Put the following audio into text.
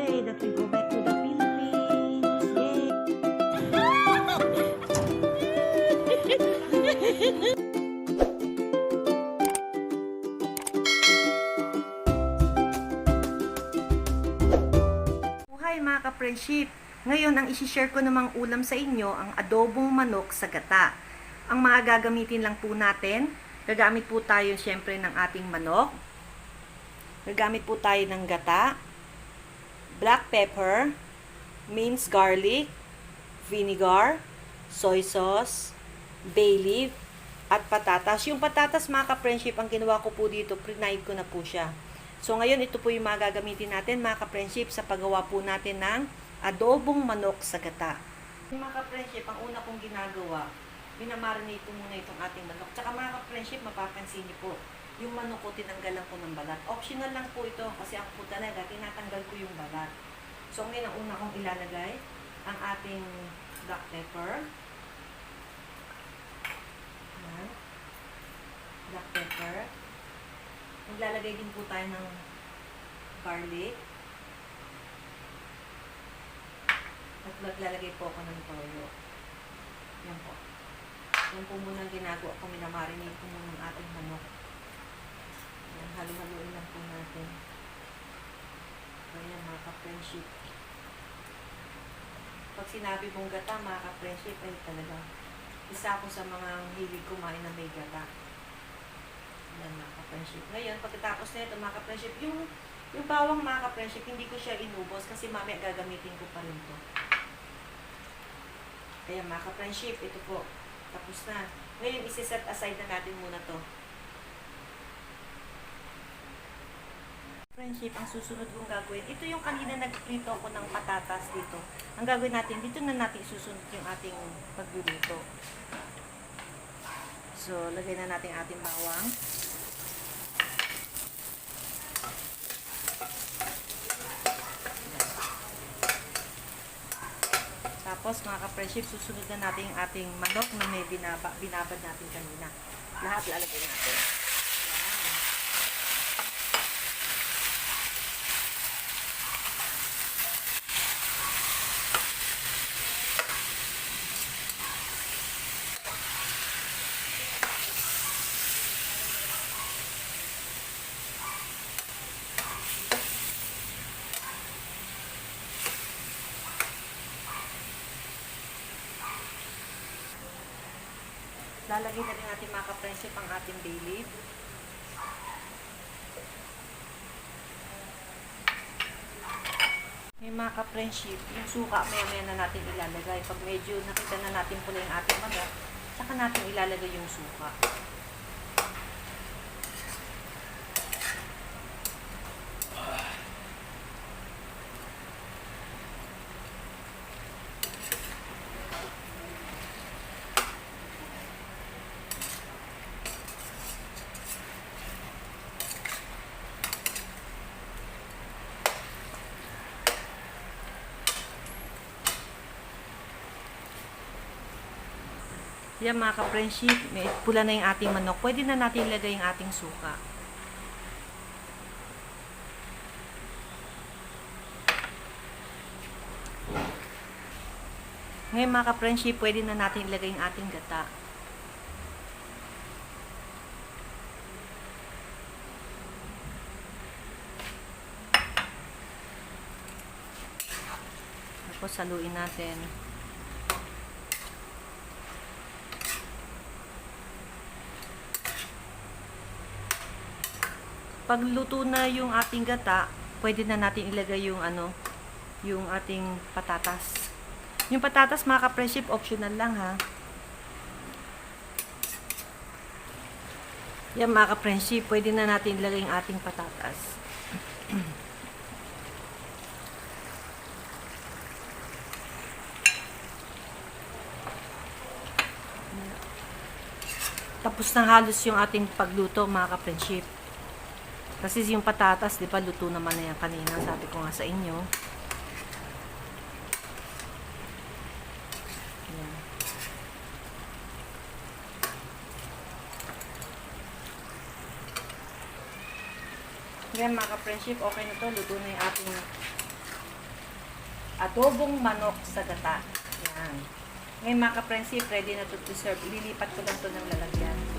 day that we go back to the Philippines. Yay! Buhay mga ka-friendship! Ngayon, ang isi-share ko namang ulam sa inyo, ang adobong manok sa gata. Ang mga gagamitin lang po natin, gagamit po tayo syempre ng ating manok. Gagamit po tayo ng gata, black pepper, minced garlic, vinegar, soy sauce, bay leaf, at patatas. Yung patatas mga ka-friendship, ang ginawa ko po dito, pre-night ko na po siya. So ngayon, ito po yung mga gagamitin natin mga ka-friendship sa paggawa po natin ng adobong manok sa gata. Mga ka-friendship, ang una kong ginagawa, binamarinate ko muna itong ating manok. Tsaka mga ka-friendship, mapapansin niyo po, yung manok ko tinanggalan ko ng balat. Optional lang po ito kasi ang po talaga, tinatanggal ko yung balat. So ngayon, ang una kong ilalagay, ang ating black pepper. Ayan. Black pepper. Maglalagay din po tayo ng garlic. At maglalagay po ako ng toyo. Yan po. Yan po muna ang ginagawa ko. Minamarinate ko muna ang ating manok. Yan, halo-haloin lang po natin. Ayan, mga ka-friendship. Pag sinabi mong gata, mga ka-friendship, ay talaga isa ako sa mga hilig kumain na may gata. Yan, mga ka-friendship. Ngayon, pagkatapos na ito, mga ka-friendship, yung bawang mga ka-friendship, hindi ko siya inubos kasi mamaya gagamitin ko pa rin ito. Kaya mga ka-friendship, ito po. Tapos na. Ngayon, isi-set aside na natin muna to. Friendship, ang susunod kong gagawin, ito yung kanina nagprito ako ng patatas dito. Ang gagawin natin, dito na natin susunod yung ating pagluluto. So, lagay na natin ating bawang. Tapos mga ka-friendship, susunod na natin yung ating manok na may binabad natin kanina. Lahat lalagay natin. Lalagay na rin natin mga ka-friendship ang ating bay leaf. May mga ka-friendship, yung suka maya-maya na natin ilalagay. Pag medyo nakita na natin pula yung ating manok, saka natin ilalagay yung suka. Yan mga ka-friendship, may pula na yung ating manok. Pwede na natin ilagay yung ating suka. Ngayon mga ka-friendship, pwede na natin ilagay yung ating gata. Tapos haluin natin. Pag luto na yung ating gata, pwede na natin ilagay yung yung ating patatas. Yung patatas mga ka-friendship, optional lang ha. Yan mga ka-friendship, pwede na natin ilagay yung ating patatas. Tapos na halos yung ating pagluto mga ka-friendship. Kasi yung patatas, di ba, luto naman na yan kanina. Sabi ko nga sa inyo. Yan. Yan mga ka-friendship, okay na to. Luto na yung ating adobong manok sa gata. Yan. Ngayon mga ka-friendship, ready na to serve. Ililipat ko lang to ng lalagyan.